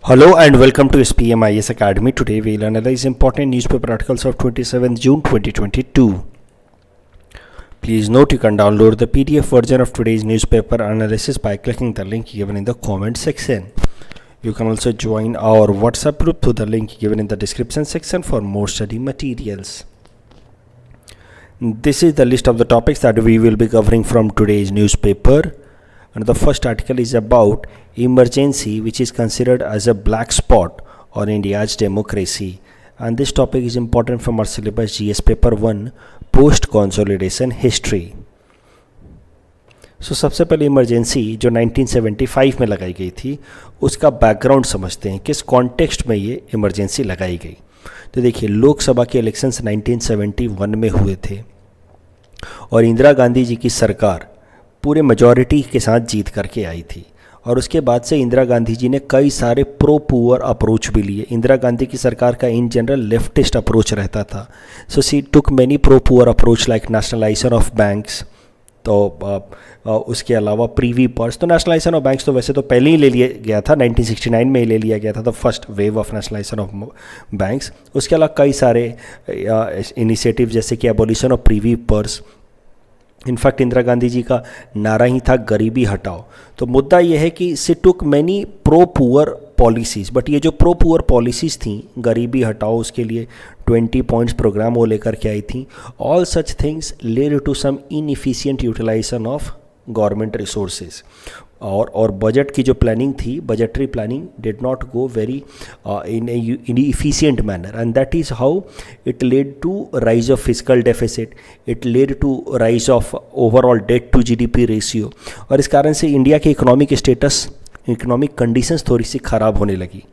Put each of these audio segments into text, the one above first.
Hello and welcome to SPMIS Academy. Today we'll analyze important newspaper articles of 27th June 2022. Please note you can download the PDF version of today's newspaper analysis by clicking the link given in the comment section. You can also join our WhatsApp group through the link given in the description section for more study materials. This is the list of the topics that we will be covering from today's newspaper. And the first article is about emergency, which is considered as a black spot on India's democracy. And this topic is important from our syllabus GS paper 1 post consolidation history. So सबसे पहले emergency जो 1975 में लगाई गई थी उसका background समझते हैं, किस कॉन्टेक्स्ट में ये इमरजेंसी लगाई गई. तो देखिए, लोकसभा के इलेक्शंस 1971 में हुए थे और इंदिरा गांधी जी की सरकार पूरे मेजॉरिटी के साथ जीत करके आई थी. और उसके बाद से इंदिरा गांधी जी ने कई सारे प्रो पुअर अप्रोच भी लिए. इंदिरा गांधी की सरकार का इन जनरल लेफ्टिस्ट अप्रोच रहता था. So she took many pro poor approach like nationalisation of banks. तो उसके अलावा प्रीवी पर्स. तो नेशनलाइजेशन ऑफ बैंक्स तो वैसे तो पहले ही ले लिया गया था, 1969 में ही ले लिया गया था, the first wave of nationalisation of banks. उसके अलावा कई सारे इनिशिएटिव जैसे कि abolition of privy purse. In fact Indira Gandhi ji का नारा ही था गरीबी हटाओ. तो मुद्दा यह है कि she took many pro poor policies, but ये जो प्रो पुअर पॉलिसीज़ थी, गरीबी हटाओ, उसके लिए 20 पॉइंट्स प्रोग्राम वो लेकर के आई थी. All such things led to some inefficient utilisation of government resources. और बजट की जो प्लानिंग थी, budgetary planning did not go very inefficient manner, and that is how it led to rise of fiscal deficit, it led to rise of overall debt to GDP ratio. और इस कारण से India के economic status, economic conditions थोड़ी सी ख़राब होने लगी.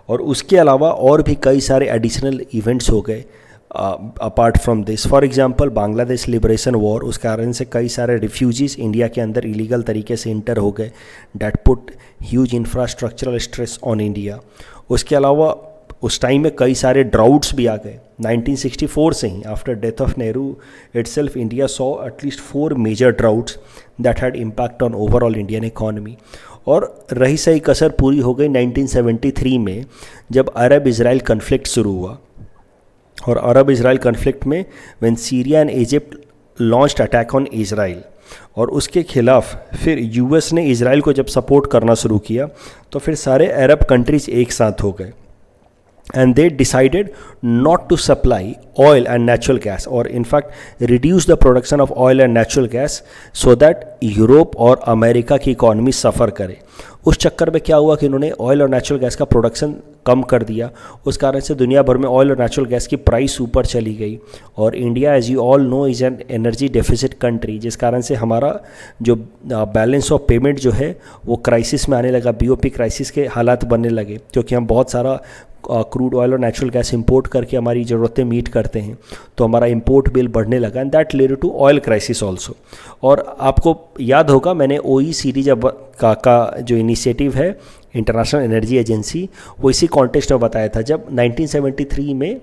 और उसके अलावा और भी कई सारे एडिशनल इवेंट्स हो गए apart from this. For example Bangladesh liberation war, उस कारण से कई सारे रिफ्यूजीज इंडिया के अंदर इलीगल तरीके से इंटर हो गए. That put huge infrastructural stress on India. उसके अलावा उस टाइम में कई सारे ड्राउट्स भी आ गए. 1964 से ही, after death of Nehru itself, India saw at least 4 major droughts that had impact on overall Indian economy. और रही सही कसर पूरी हो गई 1973 में, जब अरब इजराइल कन्फ्लिक्ट शुरू हुआ. और अरब इजराइल कन्फ्लिक्ट में when Syria and Egypt launched attack on Israel, और उसके खिलाफ फिर यूएस ने इजराइल को जब सपोर्ट करना शुरू किया, तो फिर सारे अरब कंट्रीज एक साथ हो गए. And they decided not to supply oil and natural gas, or in fact reduce the production of oil and natural gas so that Europe और अमेरिका की इकॉनमी सफ़र करे. उस चक्कर में क्या हुआ कि इन्होंने ऑयल और नेचुरल गैस का प्रोडक्शन कम कर दिया. उस कारण से दुनिया भर में ऑयल और नेचुरल गैस की प्राइस ऊपर चली गई. और India, as you all know, is an energy deficit country, जिस कारण से हमारा जो बैलेंस ऑफ पेमेंट जो है वो क्राइसिस में आने लगा. बीओपी क्राइसिस के हालात बनने लगे, क्योंकि हम बहुत सारा क्रूड ऑयल और नेचुरल गैस इंपोर्ट करके हमारी ज़रूरतें मीट करते हैं. तो हमारा इंपोर्ट बिल बढ़ने लगा, and that led to oil crisis also. और आपको याद होगा, मैंने OECD जब का जो इनिशिएटिव है, इंटरनेशनल एनर्जी एजेंसी, वो इसी कॉन्टेक्स्ट में बताया था. जब 1973 में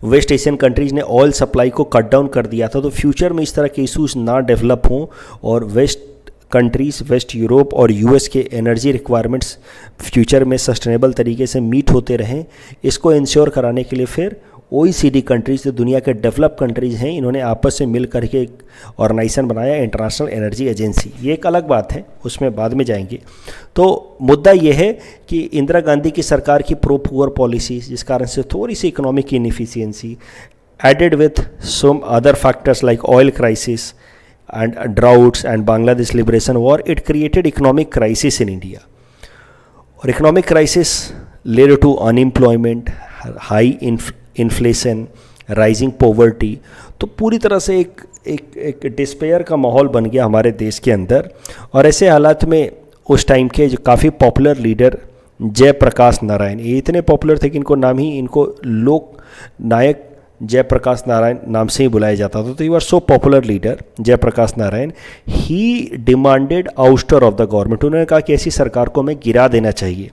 वेस्ट एशियन कंट्रीज़ ने ऑयल सप्लाई को कट डाउन कर दिया था, तो फ्यूचर में इस तरह के इशूज़ ना डेवलप हों और वेस्ट कंट्रीज़, वेस्ट यूरोप और यूएस के एनर्जी रिक्वायरमेंट्स फ्यूचर में सस्टेनेबल तरीके से मीट होते रहें, इसको इंश्योर कराने के लिए फिर OECD कंट्रीज़, जो दुनिया के डेवलप कंट्रीज़ हैं, इन्होंने आपस में मिल करके एक ऑर्गेनाइजेशन बनाया, इंटरनेशनल एनर्जी एजेंसी. ये एक अलग बात है, उसमें बाद में जाएंगे. तो मुद्दा ये है कि इंदिरा गांधी की सरकार की प्रो पुअर पॉलिसीज़, जिस कारण से थोड़ी सी economic inefficiency added with some other factors like oil crisis and droughts and Bangladesh liberation war, it created economic crisis in India. और economic crisis led to unemployment, high inflation, rising poverty. तो पूरी तरह से एक despair का माहौल बन गया हमारे देश के अंदर. और ऐसे हालात में उस टाइम के जो काफ़ी पॉपुलर लीडर जयप्रकाश नारायण, ये इतने पॉपुलर थे कि इनको लोक नायक जयप्रकाश नारायण नाम से ही बुलाया जाता था. तो you are so popular leader Jayaprakash Narayan. He demanded ouster of the government. उन्होंने कहा कि ऐसी सरकार को हमें गिरा देना चाहिए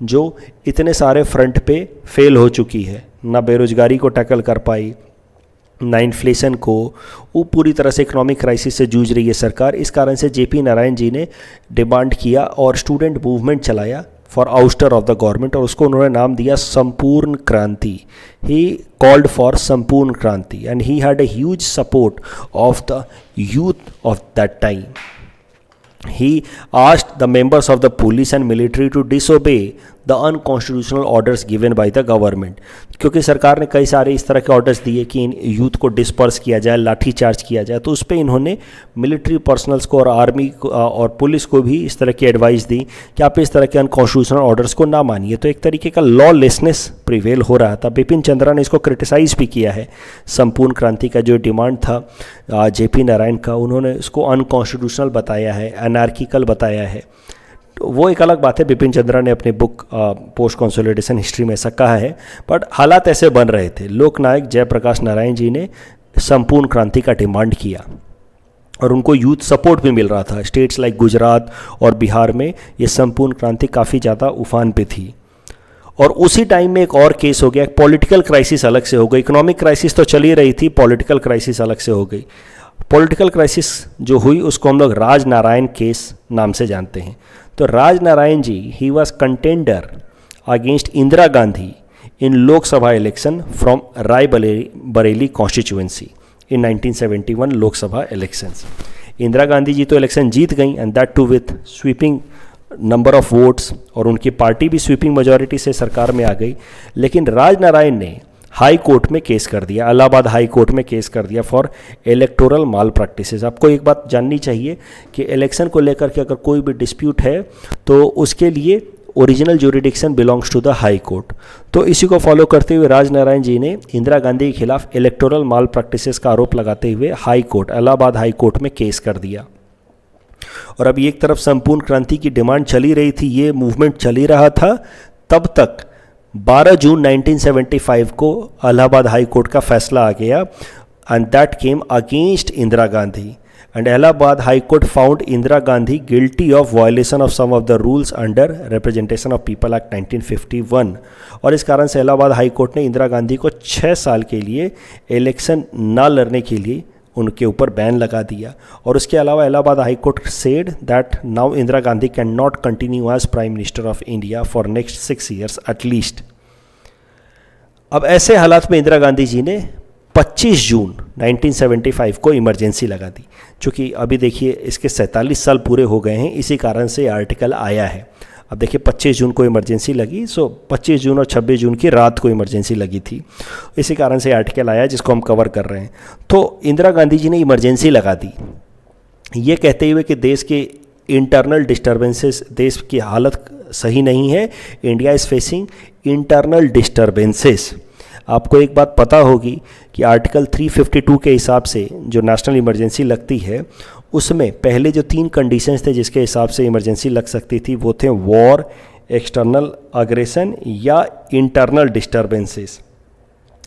जो इतने सारे फ्रंट पे फेल हो चुकी है, ना बेरोजगारी को टैकल कर पाई, ना इन्फ्लेशन को, वो पूरी तरह से इकोनॉमिक क्राइसिस से जूझ रही है सरकार. इस कारण से जेपी नारायण जी ने डिमांड किया और स्टूडेंट मूवमेंट चलाया for ouster of the government, और उसको उन्होंने नाम दिया संपूर्ण क्रांति. ही कॉल्ड फॉर संपूर्ण क्रांति and he had a huge support of the youth of that time. He asked the members of the police and military to disobey the unconstitutional orders given by the government. क्योंकि सरकार ने कई सारे इस तरह के ऑर्डर्स दिए कि इन यूथ को डिस्पर्स किया जाए, लाठी चार्ज किया जाए, तो उस पर इन्होंने मिलिट्री पर्सनल्स को और आर्मी और पुलिस को भी इस तरह की एडवाइस दी कि आप इस तरह के अनकॉन्स्टिट्यूशनल ऑर्डर्स को ना मानिए. तो एक तरीके का लॉलेसनेस प्रिवेल हो रहा था. बिपिन चंद्रा ने इसको क्रिटिसाइज भी किया है. संपूर्ण क्रांति का जो डिमांड था जेपी नारायण का, उन्होंने इसको अनकॉन्स्टिट्यूशनल बताया है, अनार्किकल बताया है. तो वो एक अलग बात है, बिपिन चंद्रा ने अपनी बुक पोस्ट कंसोलिडेशन हिस्ट्री में ऐसा कहा है. बट हालात ऐसे बन रहे थे. लोकनायक जयप्रकाश नारायण जी ने संपूर्ण क्रांति का डिमांड किया और उनको यूथ सपोर्ट भी मिल रहा था. स्टेट्स लाइक गुजरात और बिहार में ये संपूर्ण क्रांति काफ़ी ज़्यादा उफान पे थी. और उसी टाइम में एक और केस हो गया. पॉलिटिकल क्राइसिस अलग से हो गई. इकोनॉमिक क्राइसिस तो चल ही रही थी, पॉलिटिकल क्राइसिस अलग से हो गई. पॉलिटिकल क्राइसिस जो हुई उसको हम लोग राजनारायण केस नाम से जानते हैं. तो Rajnarayan ji, he was contender against Indira Gandhi in Lok Sabha election from Raebareli constituency in 1971 Lok Sabha elections. Indira Gandhi ji तो इलेक्शन जीत गई and that too with sweeping number of votes, और उनकी पार्टी भी स्वीपिंग मेजॉरिटी से सरकार में आ गई. लेकिन राजनारायण ने हाई कोर्ट में केस कर दिया, इलाहाबाद हाई कोर्ट में केस कर दिया फॉर इलेक्टोरल माल प्रैक्टिसेस. आपको एक बात जाननी चाहिए कि इलेक्शन को लेकर के अगर कोई भी डिस्प्यूट है तो उसके लिए original jurisdiction belongs to the High Court. तो इसी को फॉलो करते हुए राजनारायण जी ने इंदिरा गांधी के खिलाफ इलेक्टोरल माल प्रैक्टिसेस का आरोप लगाते हुए high court, Allahabad High court में केस कर दिया. और अभी एक तरफ संपूर्ण क्रांति की डिमांड चली रही थी, ये मूवमेंट चल ही रहा था. तब तक 12 जून 1975 को इलाहाबाद हाई कोर्ट का फैसला आ गया and that came against Indira Gandhi. And Allahabad High Court found Indira Gandhi guilty of violation of some of the rules under representation of people act 1951. और इस कारण से इलाहाबाद हाई कोर्ट ने इंदिरा गांधी को 6 साल के लिए इलेक्शन ना लड़ने के लिए उनके ऊपर बैन लगा दिया. और उसके अलावा Allahabad High Court said that now Indira Gandhi can not continue as prime minister of India for next 6 years at least. अब ऐसे हालात में इंदिरा गांधी जी ने 25 जून 1975 को इमरजेंसी लगा दी. चूँकि अभी देखिए इसके 47 साल पूरे हो गए हैं, इसी कारण से आर्टिकल आया है. अब देखिए 25 जून को इमरजेंसी लगी, सो 25 जून और 26 जून की रात को इमरजेंसी लगी थी. इसी कारण से आर्टिकल आया जिसको हम कवर कर रहे हैं. तो इंदिरा गांधी जी ने इमरजेंसी लगा दी, ये कहते हुए कि देश के इंटरनल डिस्टर्बेंसेस, देश की हालत सही नहीं है, India is facing internal disturbances. आपको एक बात पता होगी कि आर्टिकल 352 के हिसाब से जो नेशनल इमरजेंसी लगती है उसमें पहले जो 3 कंडीशंस थे जिसके हिसाब से इमरजेंसी लग सकती थी वो थे वॉर, एक्सटर्नल अग्रेशन या इंटरनल डिस्टर्बेंसेस.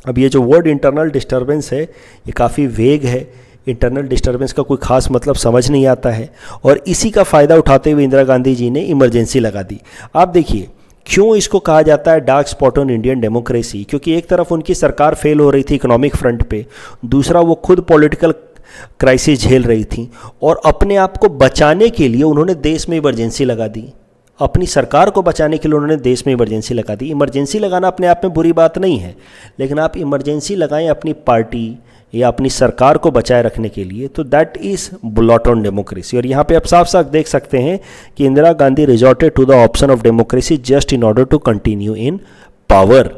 अब ये जो वर्ड इंटरनल डिस्टर्बेंस है ये काफ़ी वेग है. इंटरनल डिस्टर्बेंस का कोई खास मतलब समझ नहीं आता है और इसी का फ़ायदा उठाते हुए इंदिरा गांधी जी ने इमरजेंसी लगा दी. आप देखिए क्यों इसको कहा जाता है dark spot on Indian democracy, क्योंकि एक तरफ उनकी सरकार फेल हो रही थी इकोनॉमिक फ्रंट पे, दूसरा वो खुद पॉलिटिकल क्राइसिस झेल रही थी और अपने आप को बचाने के लिए उन्होंने देश में इमरजेंसी लगा दी. अपनी सरकार को बचाने के लिए उन्होंने देश में इमरजेंसी लगा दी. इमरजेंसी लगाना अपने आप में बुरी बात नहीं है, लेकिन आप इमरजेंसी लगाएं अपनी पार्टी या अपनी सरकार को बचाए रखने के लिए, तो that is blot on democracy. और यहाँ पे आप साफ साफ देख सकते हैं कि Indira Gandhi resorted to the option of democracy just in order to continue in power.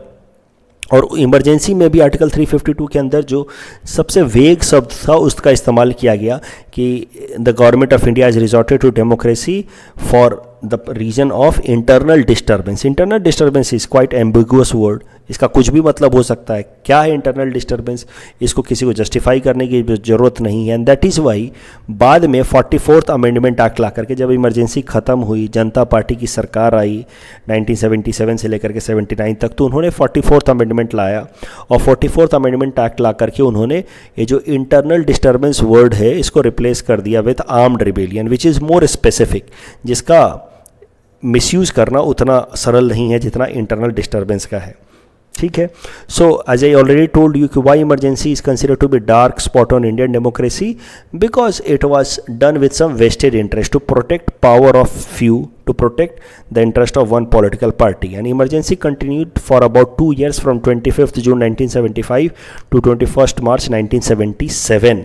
और इमरजेंसी में भी आर्टिकल 352 के अंदर जो सबसे वेग शब्द था उसका इस्तेमाल किया गया कि the government of India is resorted to democracy for the reason of internal disturbance. Internal disturbance is quite ambiguous word, इसका कुछ भी मतलब हो सकता है. क्या है इंटरनल डिस्टर्बेंस, इसको किसी को जस्टिफाई करने की ज़रूरत नहीं है. एंड दैट इज़ वाई बाद में 44th अमेंडमेंट एक्ट ला करके जब इमरजेंसी ख़त्म हुई, जनता पार्टी की सरकार आई 1977 से लेकर के 79 तक, तो उन्होंने 44th अमेंडमेंट लाया और 44th अमेंडमेंट एक्ट ला करके उन्होंने ये जो इंटरनल डिस्टर्बेंस वर्ड है इसको रिप्लेस कर दिया with armed rebellion which is more specific, जिसका मिसयूज़ करना उतना सरल नहीं है जितना इंटरनल डिस्टर्बेंस का है. ठीक है. So as I already told you कि why emergency is considered to be dark spot on Indian democracy, because it was done with some vested interest to protect power of few, to protect the interest of one political party. And emergency continued for about 2 years from 25th June 1975 to 21st March 1977.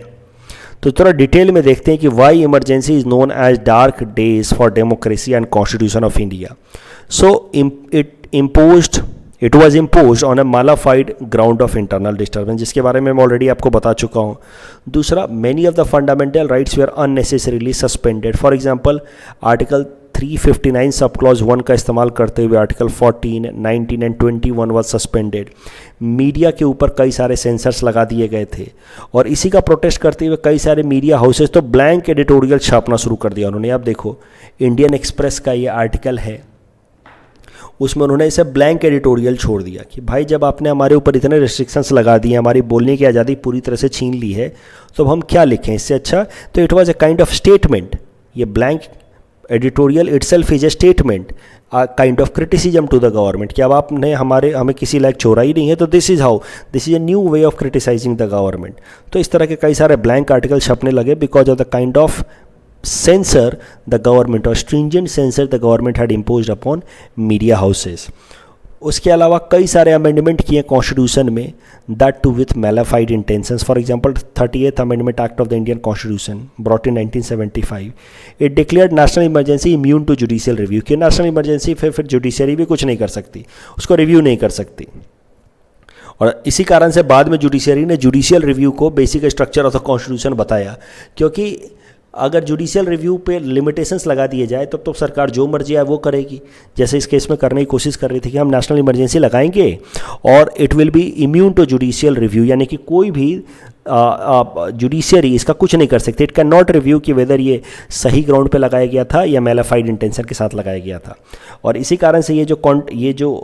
तो थोड़ा detail में देखते हैं कि why emergency is known as dark days for democracy and constitution of India. So it was impose on a mala fide ground of internal disturbance, जिसके बारे में मैं ऑलरेडी आपको बता चुका हूँ. दूसरा, many of the fundamental rights were unnecessarily suspended. For example, article 359 sub clause 1 का इस्तेमाल करते हुए article 14, 19 and 21 was suspended. Media के ऊपर कई सारे सेंसर्स लगा दिए गए थे, और इसी का प्रोटेस्ट करते हुए कई सारे मीडिया हाउसेस तो ब्लैंक एडिटोरियल छापना शुरू कर दिया उन्होंने. आप देखो, इंडियन एक्सप्रेस का ये आर्टिकल है, उसमें उन्होंने इसे ब्लैंक एडिटोरियल छोड़ दिया कि भाई जब आपने हमारे ऊपर इतने रिस्ट्रिक्शंस लगा दिए, हमारी बोलने की आज़ादी पूरी तरह से छीन ली है, तो अब हम क्या लिखें इससे अच्छा. तो it was a kind of statement. ये blank editorial itself is a statement, kind of criticism to the government कि अब आपने हमें किसी लायक छोड़ा ही नहीं है, तो this is a new way of criticising the government. तो इस तरह के कई सारे ब्लैंक आर्टिकल छपने लगे because of the kind of censor the government or stringent censor the government had imposed upon media houses. उसके अलावा कई सारे अमेंडमेंट किए कॉन्स्टिट्यूशन में, that too with malafide intentions. For example 38th amendment act of the Indian constitution brought in 1975, it declared national emergency immune to judicial review. कि national emergency फिर judiciary भी कुछ नहीं कर सकती, उसको रिव्यू नहीं कर सकती. और इसी कारण से बाद में जुडिशरी ने जुडिशियल रिव्यू को basic structure of the constitution बताया, क्योंकि अगर जुडिशियल रिव्यू पे लिमिटेशंस लगा दिए जाए तब तो सरकार जो मर्जी है वो करेगी. जैसे इस केस में करने की कोशिश कर रही थी कि हम नेशनल इमरजेंसी लगाएंगे और it will be immune to judicial review, यानी कि कोई भी जुडिशियरी इसका कुछ नहीं कर सकती. इट कैन नॉट रिव्यू कि वेदर ये सही ग्राउंड पे लगाया गया था या मैलाफाइड इंटेंशन के साथ लगाया गया था. और इसी कारण से ये जो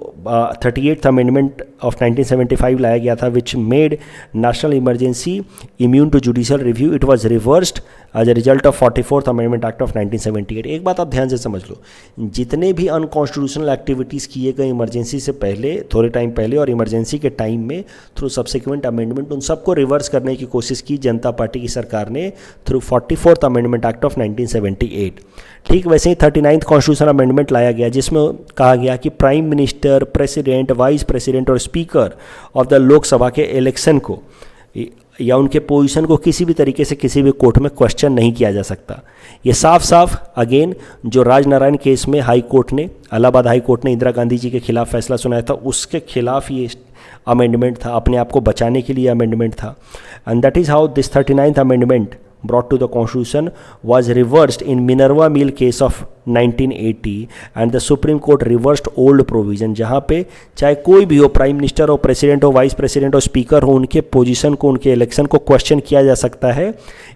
38th अमेंडमेंट ऑफ 1975 लाया गया था, which made national emergency immune to judicial review, it was reversed as a result of 44th amendment act of 1978. एक बात आप ध्यान से समझ लो, जितने भी अनकॉन्स्टिट्यूशनल एक्टिविटीज़ किए गए इमरजेंसी से पहले, थोड़े टाइम पहले और इमरजेंसी के टाइम में थ्रू सब्सिक्वेंट अमेंडमेंट, उन सबको रिवर्स करने की कोशिश की जनता पार्टी की सरकार ने through 44th amendment act of 1978. ठीक वैसे ही 39th कॉन्स्टिट्यूशन अमेंडमेंट लाया गया, जिसमें कहा गया कि prime minister, president, vice president और स्पीकर ऑफ द लोकसभा के इलेक्शन को या उनके पोजीशन को किसी भी तरीके से किसी भी कोर्ट में क्वेश्चन नहीं किया जा सकता. ये साफ साफ अगेन जो राजनारायण केस में हाई कोर्ट ने, इलाहाबाद हाई कोर्ट ने इंदिरा गांधी जी के खिलाफ फैसला सुनाया था, उसके खिलाफ ये अमेंडमेंट था, अपने आप को बचाने के लिए अमेंडमेंट था. And that is how this 39th amendment brought to the constitution was reversed in Minerva Mill case of 1980 and the Supreme Court reversed old provision, जहाँ पे चाहे कोई भी हो, प्राइम मिनिस्टर हो, प्रेसिडेंट हो, वाइस प्रेसिडेंट हो, स्पीकर हो, उनके पोजीशन को, उनके इलेक्शन को क्वेश्चन किया जा सकता है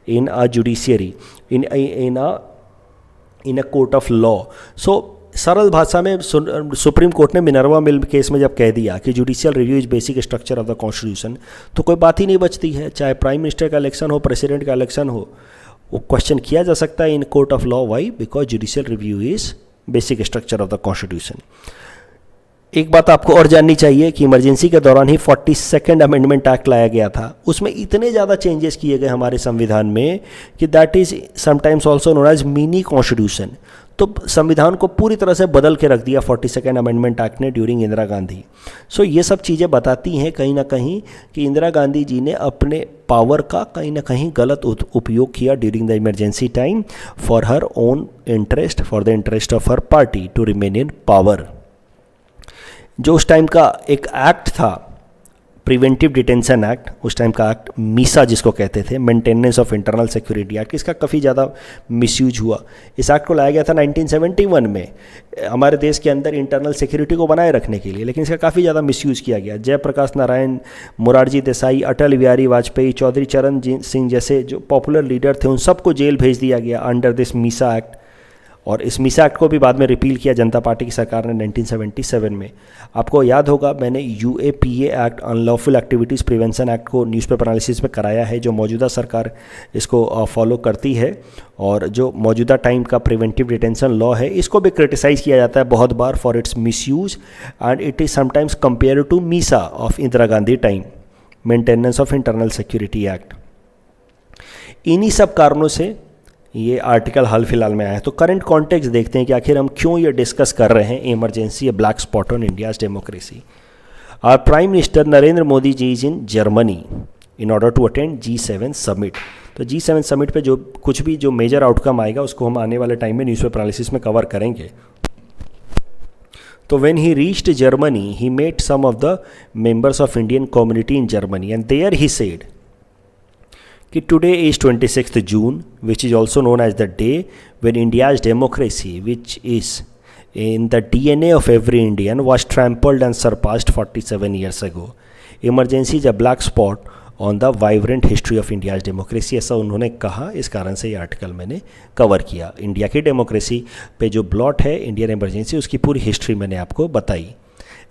in a judiciary, in a court of law. So सरल भाषा में सुप्रीम कोर्ट ने मिनर्वा मिल केस में जब कह दिया कि judicial review is basic structure of the constitution, तो कोई बात ही नहीं बचती है. चाहे प्राइम मिनिस्टर का इलेक्शन हो, प्रेसिडेंट का इलेक्शन हो, वो क्वेश्चन किया जा सकता है in court of law. Why? Because judicial review is basic structure of the constitution. एक बात आपको और जाननी चाहिए कि इमरजेंसी के दौरान ही 42nd अमेंडमेंट एक्ट लाया गया था. उसमें इतने ज़्यादा चेंजेस किए गए हमारे संविधान में कि that is sometimes also known as mini constitution. तो संविधान को पूरी तरह से बदल के रख दिया 42nd अमेंडमेंट एक्ट ने ड्यूरिंग इंदिरा गांधी. सो ये सब चीज़ें बताती हैं कहीं ना कहीं कि इंदिरा गांधी जी ने अपने पावर का कहीं ना कहीं गलत उपयोग किया during the emergency time for her own interest, for the interest of her party to remain in power. जो उस टाइम का एक एक्ट था, प्रिवेंटिव डिटेंशन एक्ट, उस टाइम का एक्ट मीसा जिसको कहते थे, maintenance of internal security act, इसका काफ़ी ज़्यादा मिसयूज हुआ. इस एक्ट को लाया गया था 1971 में हमारे देश के अंदर इंटरनल सिक्योरिटी को बनाए रखने के लिए, लेकिन इसका काफ़ी ज़्यादा मिसयूज किया गया. जयप्रकाश नारायण, मोरारजी देसाई, अटल बिहारी वाजपेयी, चौधरी चरण सिंह जैसे जो पॉपुलर लीडर थे, उन सबको जेल भेज दिया गया अंडर दिस मीसा एक्ट. और इस मीसा एक्ट को भी बाद में रिपील किया जनता पार्टी की सरकार ने 1977 में। आपको याद होगा मैंने UAPA act, unlawful activities prevention act को न्यूज़पेपर एनालिसिस में कराया है, जो मौजूदा सरकार इसको फॉलो करती है, और जो मौजूदा टाइम का प्रिवेंटिव डिटेंशन लॉ है इसको भी क्रिटिसाइज़ किया जाता है बहुत बार for its misuse, and it is sometimes compare to MISA of Indira Gandhi time, maintenance of internal security act. इन्हीं सब कारणों से ये आर्टिकल हाल फिलहाल में आया है। तो करंट कॉन्टेक्स्ट देखते हैं कि आखिर हम क्यों ये डिस्कस कर रहे हैं emergency, a black spot on India's democracy. Our prime minister Narendra Modi ji is in Germany in order to attend G7 summit. तो G7 समिट पे जो कुछ भी जो मेजर आउटकम आएगा उसको हम आने वाले टाइम में न्यूज़पेपर एनालिसिस में कवर करेंगे। तो when he reached Germany, he met some of the members of Indian community in Germany, and there he said कि today is 26th June, which is also known as the day when India's democracy, which is in the DNA of every Indian, was trampled and surpassed 47 years ago. Emergency is a black spot on the vibrant history of India's democracy, ऐसा उन्होंने कहा। इस कारण से ये article मैंने cover किया। India की डेमोक्रेसी पे जो ब्लॉट है इंडियन इमरजेंसी, उसकी पूरी हिस्ट्री मैंने आपको बताई।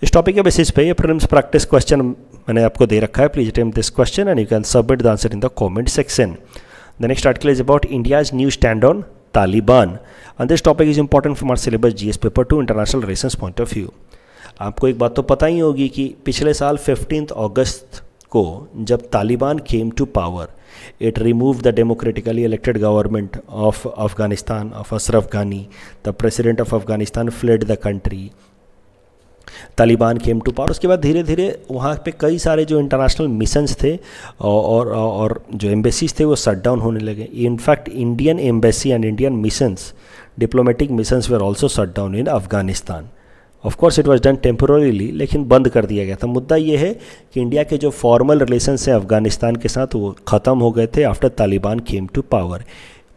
इस टॉपिक के बेसिस पे ये प्रीलिम्स प्रैक्टिस क्वेश्चन मैंने आपको दे रखा है। Please attempt this question and you can submit the answer in the comment section. The next article is about India's new stand on Taliban, and this topic is important for our syllabus GS paper 2 international relations point of view. आपको एक बात तो पता ही होगी कि पिछले साल 15 अगस्त को जब Taliban came to power, it remove the democratically elected government of Afghanistan of Ashraf Ghani. The president of Afghanistan fled the country, Taliban came to power. उसके बाद धीरे धीरे वहाँ पे कई सारे जो इंटरनेशनल मिशंस थे और जो एम्बेसीज थे वो शट डाउन होने लगे। In fact Indian embassy and Indian missions, diplomatic missions were also shut down in Afghanistan. Of course it was done temporarily, लेकिन बंद कर दिया गया था। मुद्दा ये है कि इंडिया के जो फॉर्मल रिलेशंस हैं अफगानिस्तान के साथ वो ख़त्म हो गए थे after Taliban came to power.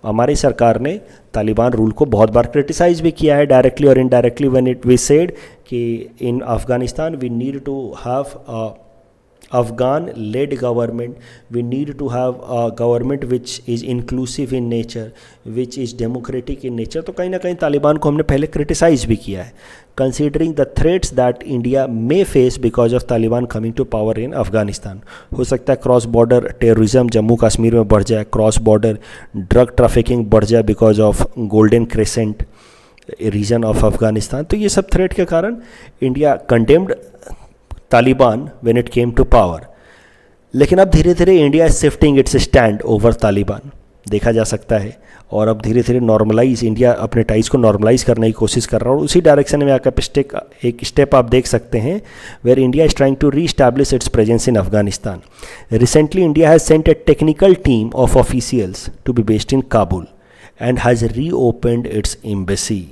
हमारी सरकार ने तालिबान रूल को बहुत बार क्रिटिसाइज भी किया है डायरेक्टली और indirectly, when it we said कि in Afghanistan we need to have Afghan led government, we need to have a government which is inclusive in nature, which is democratic in nature। तो कहीं ना कहीं तालिबान को हमने पहले क्रिटिसाइज भी किया है। Considering the threats that India may face because of Taliban coming to power in Afghanistan, हो सकता है cross border terrorism Jammu Kashmir में बढ़ जाए, क्रॉस बॉर्डर ड्रग ट्रैफिकिंग बढ़ जाए because of golden crescent region of Afghanistan. तो ये सब थ्रेट के कारण India condemned Taliban when it came to power. लेकिन अब धीरे धीरे India is shifting its stand over Taliban, देखा जा सकता है। और अब धीरे धीरे नॉर्मलाइज, इंडिया अपने टाइज को नॉर्मलाइज करने की कोशिश कर रहा है, और उसी डायरेक्शन में आकर एक स्टेप आप देख सकते हैं where India is trying to reestablish its presence in Afghanistan. Recently India has sent a technical team of officials to be based in Kabul and has reopened its embassy.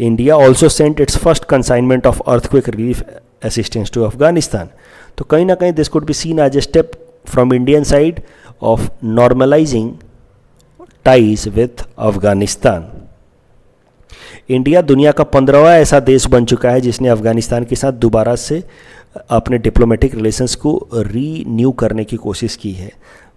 India also sent its first consignment of earthquake relief assistance to Afghanistan. तो कहीं ना कहीं this could be seen as a step from Indian side of normalizing ties with Afghanistan. India दुनिया का 15वां ऐसा देश बन चुका है जिसने अफगानिस्तान के साथ दोबारा से अपने डिप्लोमेटिक रिलेशंस को रीन्यू करने की कोशिश की है।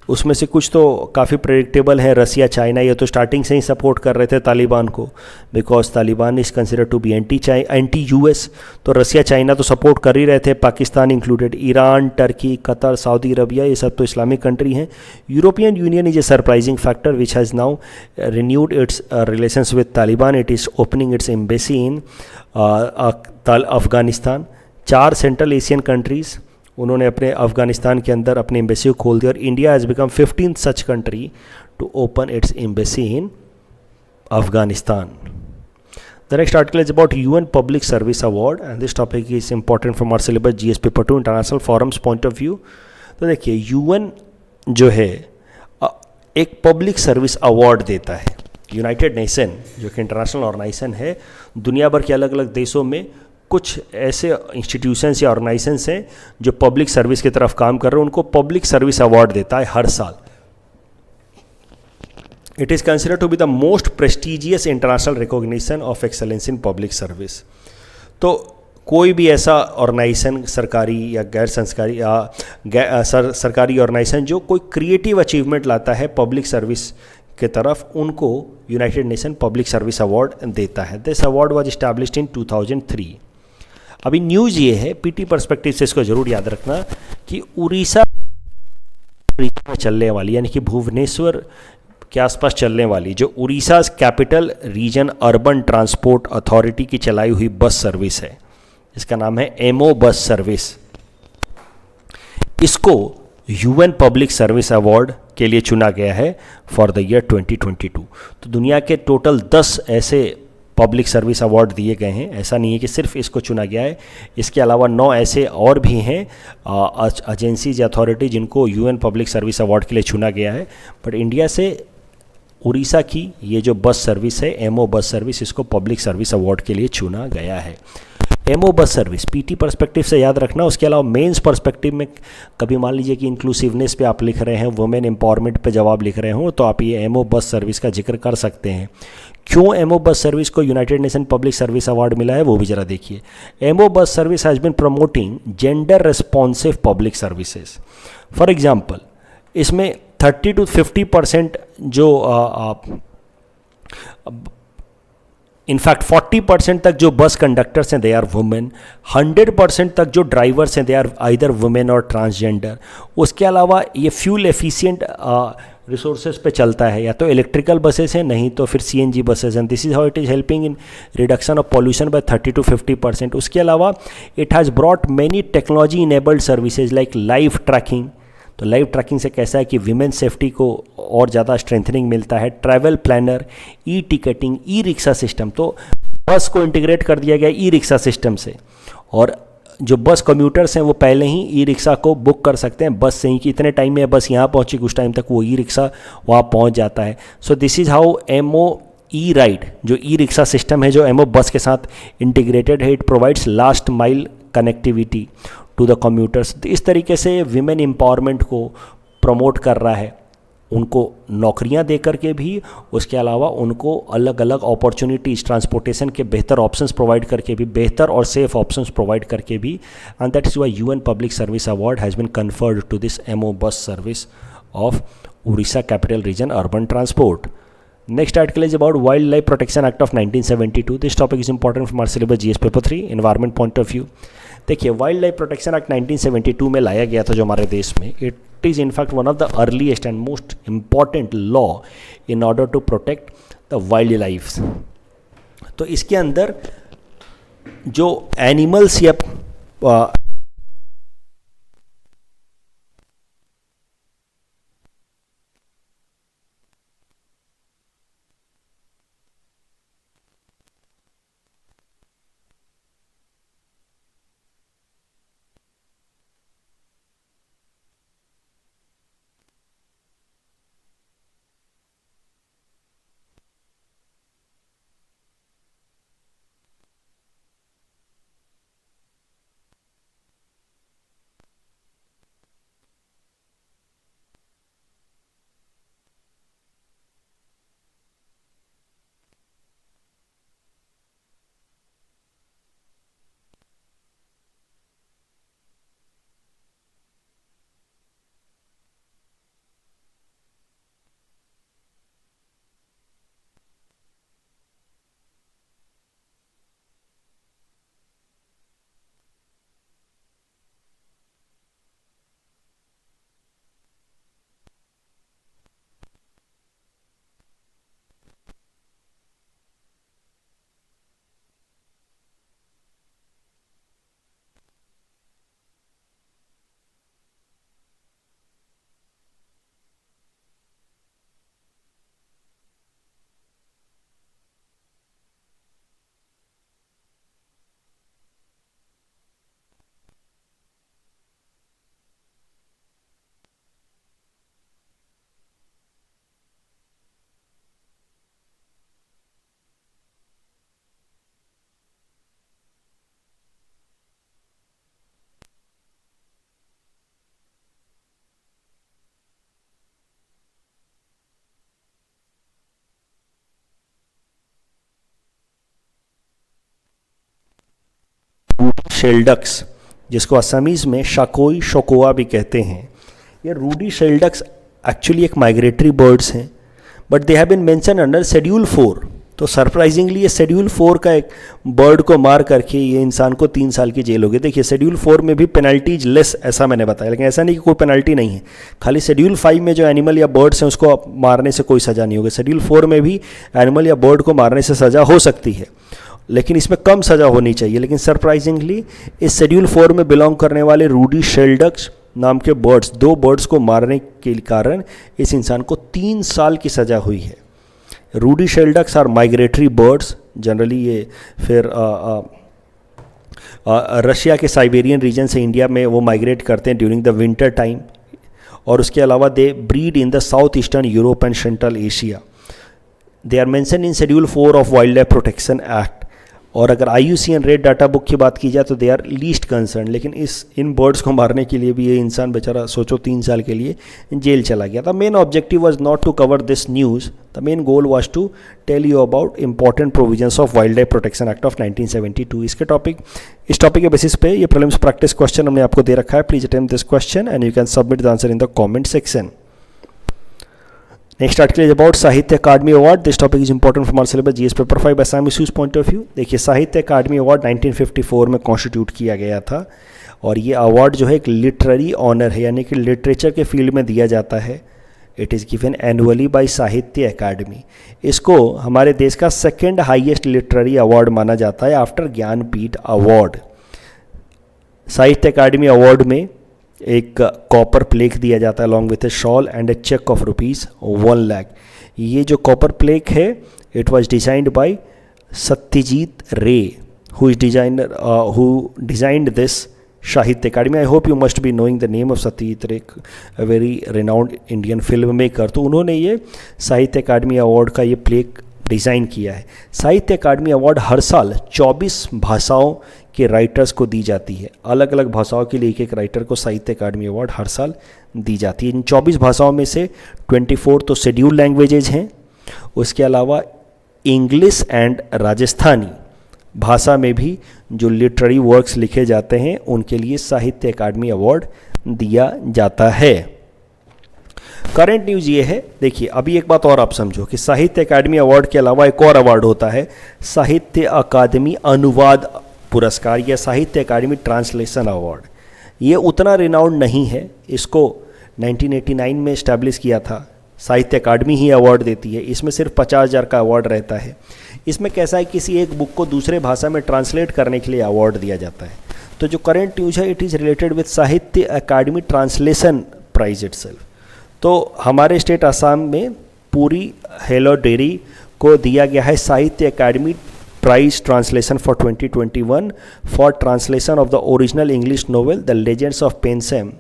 उसमें से कुछ तो काफ़ी प्रेडिक्टेबल है। रसिया, चाइना, ये तो स्टार्टिंग से ही सपोर्ट कर रहे थे तालिबान को, because Taliban is consider to be anti US। तो रसिया, चाइना तो सपोर्ट कर ही रहे थे, Pakistan included, Iran, Turkey, Qatar, Saudi Arabia, ये सब तो इस्लामिक कंट्री हैं। European union is a surprising factor which has now renewed it's relations with Taliban. It is opening it's embassy in Afghanistan. 4 central Asian countries उन्होंने अपने अफगानिस्तान के अंदर अपने एम्बेसी को खोल दिया, और India has become 15th such country to open its embassy in Afghanistan. The next article is about UN public service award, and this topic is important from our syllabus GS paper 2 international forums point of view. तो देखिए, UN जो है एक public service award देता है। United nation जो कि international organisation है, दुनिया भर के अलग अलग देशों में कुछ ऐसे इंस्टीट्यूशंस या ऑर्गेनाइजेशंस हैं जो पब्लिक सर्विस की तरफ काम कर रहे हैं, उनको पब्लिक सर्विस अवार्ड देता है हर साल। It is considered to be the most prestigious international recognition of excellence in public service. तो कोई भी ऐसा ऑर्गेनाइजेशन, सरकारी या गैर सरकारी या सरकारी ऑर्गेनाइजेशन जो कोई क्रिएटिव अचीवमेंट लाता है पब्लिक सर्विस के तरफ उनको United nation public service award देता है। This award was established in 2003। अभी न्यूज़ ये है, पीटी पर्सपेक्टिव से इसको जरूर याद रखना कि उड़ीसा में चलने वाली, यानी कि भुवनेश्वर के आसपास चलने वाली, जो Orissa capital region urban transport authority की चलाई हुई बस सर्विस है, इसका नाम है एमओ बस सर्विस, इसको यूएन पब्लिक सर्विस अवार्ड के लिए चुना गया है फॉर द ईयर 2022। तो दुनिया के टोटल 10 ऐसे पब्लिक सर्विस अवार्ड दिए गए हैं, ऐसा नहीं है कि सिर्फ इसको चुना गया है, इसके अलावा 9 ऐसे और भी हैं एजेंसीज अथॉरिटी जिनको यूएन पब्लिक सर्विस अवार्ड के लिए चुना गया है। बट इंडिया से उड़ीसा की ये जो बस सर्विस है, एमओ बस सर्विस, इसको पब्लिक सर्विस अवार्ड के लिए चुना गया है। Ammo bus service PT perspective से याद रखना। उसके अलावा मेंस पर्सपेक्टिव में कभी मान लीजिए कि इंक्लूसिवनेस पे आप लिख रहे हैं, वुमेन एम्पावरमेंट पे जवाब लिख रहे हो, तो आप ये एमओ बस सर्विस का जिक्र कर सकते हैं। क्यों एमओ बस सर्विस को united nation public service award मिला है वो भी जरा देखिए। Mo bus service has been promoting gender responsive public services. For example, इसमें 30 to 50% जो इनफैक्ट 40% तक जो बस कंडक्टर्स हैं दे आर वुमेन, 100% तक जो ड्राइवर्स हैं दे आर आइदर वुमेन और ट्रांसजेंडर। उसके अलावा ये फ्यूल एफिशिएंट रिसोर्सेज पे चलता है, या तो इलेक्ट्रिकल बसेस हैं, नहीं तो फिर सीएनजी बसेस हैं। This is how it is helping in reduction of pollution by 30 to 50%। उसके अलावा it has brought many technology enabled services like live tracking. तो लाइव ट्रैकिंग से कैसा है कि विमेन सेफ्टी को और ज़्यादा स्ट्रेंथनिंग मिलता है। Travel planner, e ticketing, e rickshaw system, तो बस को इंटीग्रेट कर दिया गया ई रिक्शा सिस्टम से, और जो बस कम्यूटर्स हैं वो पहले ही ई रिक्शा को बुक कर सकते हैं बस से ही कि इतने टाइम में बस यहाँ पहुँची, कुछ टाइम तक वो ई रिक्शा वहाँ पहुँच जाता है। So this is how Mo e ride, जो ई रिक्शा सिस्टम है जो एमओ बस के साथ इंटीग्रेटेड है, it provides last mile connectivity to the commuters. तो इस तरीके से विमेन एम्पावरमेंट को प्रमोट कर रहा है, उनको नौकरियां दे करके भी, उसके अलावा उनको अलग अलग अपॉर्चुनिटीज़, ट्रांसपोर्टेशन के बेहतर ऑप्शंस प्रोवाइड करके भी, बेहतर और सेफ ऑप्शंस प्रोवाइड करके भी। And that is why UN public service award has been conferred to this Mo bus service of Orissa capital region urban transport. Next article is about Wildlife Protection Act of 1972. This topic is important from our syllabus GS paper 3 environment point of view. देखिए, wild life protection act 1972 में लाया गया था जो हमारे देश में। It is in fact one of the earliest and most important law in order to protect the wildlife. तो इसके अंदर जो एनिमल्स या शेल्डक्स, जिसको असमीज़ में शाकोई शोकोआ भी कहते हैं। ये रूडी शेल्डक्स एक्चुअली एक माइग्रेटरी बर्ड्स हैं, but they have been mention under schedule 4। तो सरप्राइजिंगली ये शेड्यूल 4 का एक बर्ड को मार करके ये इंसान को 3 साल की जेल होगी। देखिए शेड्यूल 4 में भी पेनल्टीज लेस ऐसा मैंने बताया, लेकिन ऐसा नहीं कि कोई पेनल्टी नहीं है। खाली शेड्यूल 5 में जो एनिमल या बर्ड्स हैं उसको मारने से कोई सज़ा नहीं होगी। शेड्यूल 4 में भी एनिमल या बर्ड को मारने से सज़ा हो सकती है, लेकिन इसमें कम सज़ा होनी चाहिए। लेकिन सरप्राइजिंगली इस शेड्यूल 4 में बिलोंग करने वाले रूडी शेल्डक्स नाम के बर्ड्स, 2 बर्ड्स को मारने के कारण इस इंसान को 3 साल की सज़ा हुई है। Ruddy shelducks are migratory birds, generally ये फिर रशिया के साइबेरियन रीजन से इंडिया में वो माइग्रेट करते हैं ड्यूरिंग द विंटर टाइम, और उसके अलावा they breed in the south eastern Europe and central Asia. They are mention in schedule 4 of wild life protection act. और अगर IUCN रेड डाटा बुक की बात की जाए तो दे आर लीस्ट कंसर्न, लेकिन इन बर्ड्स को मारने के लिए भी ये इंसान बेचारा सोचो 3 साल के लिए जेल चला गया। The main objective was not to cover this news, the main goal was to tell you about important provisions of wild life protection act of 1972। इस टॉपिक के बेसिस पे ये प्रीलिम्स प्रैक्टिस क्वेश्चन हमने आपको दे रखा है। Please attempt this question and you can submit the answer in the comment section. Next article is about Sahitya Akademi award. This topic is important from our syllabus GS paper 5 Assam issues point of view. देखिए Sahitya Akademi award 1954 में constitute किया गया था, और ये award जो है एक लिटरेरी ऑनर है, यानी कि लिटरेचर के फील्ड में दिया जाता है। It is given annually by Sahitya Akademi. इसको हमारे देश का 2nd हाईएस्ट लिटरेरी अवार्ड माना जाता है आफ्टर ज्ञानपीठ अवार्ड। साहित्य अकादमी अवार्ड में एक कॉपर प्लेक दिया जाता है along with a shawl and a cheque of ₹1 lakh. ये जो कॉपर प्लेक है it was designed by Satyajit Ray who designed this Sahitya Akademi. I hope you must be knowing the name of Satyajit Ray, a very renowned Indian film maker. तो उन्होंने ये साहित्य Akademi award का ये plaque design किया है। साहित्य अकादमी अवार्ड हर साल 24 भाषाओं के राइटर्स को दी जाती है। अलग अलग भाषाओं के लिए एक राइटर को साहित्य अकादमी अवार्ड हर साल दी जाती है। इन 24 भाषाओं में से 24 तो शेड्यूल लैंग्वेजेज हैं, उसके अलावा इंग्लिश एंड राजस्थानी भाषा में भी जो लिटरेरी वर्क्स लिखे जाते हैं उनके लिए साहित्य अकादमी अवार्ड दिया जाता है। करंट न्यूज़ ये है, देखिए अभी एक बात और आप समझो कि साहित्य अकादमी अवार्ड के अलावा एक और अवार्ड होता है साहित्य अकादमी अनुवाद पुरस्कार या साहित्य अकादमी ट्रांसलेशन अवार्ड। ये उतना रिनाउंड नहीं है, इसको 1989 में इस्टेब्लिश किया था, साहित्य अकादमी ही अवार्ड देती है। इसमें सिर्फ 50,000 का अवार्ड रहता है। इसमें कैसा है, किसी एक बुक को दूसरे भाषा में ट्रांसलेट करने के लिए अवार्ड दिया जाता है। तो जो करंट न्यूज़ है इट इज़ रिलेटेड विद साहित्य अकादमी ट्रांसलेशन प्राइज इटसेल्फ। तो हमारे स्टेट असम में पूरी हेलो डेरी को दिया गया है Sahitya Akademi prize translation for 2021 for translation of the original English novel the legends of Pensam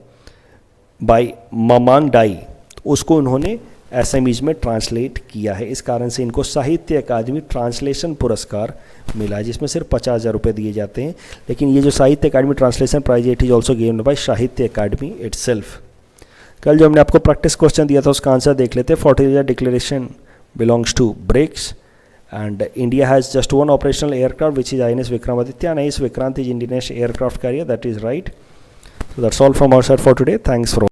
by Mamang Dai. उसको उन्होंने असमीज में ट्रांसलेट किया है, इस कारण से इनको साहित्य अकादमी ट्रांसलेशन पुरस्कार मिला है, जिसमें सिर्फ 50,000 रुपये दिए जाते हैं। लेकिन ये जो Sahitya Akademi translation prize it is also given by Sahitya Akademi itself. कल जो हमने आपको प्रैक्टिस क्वेश्चन दिया था उसका आंसर देख लेते हैं। Fortaleza declaration belongs to BRICS and India has just one operational aircraft which is INS Vikramaditya and INS Vikrant is Indian aircraft carrier. That is right. So that's all from our side for today. Thanks for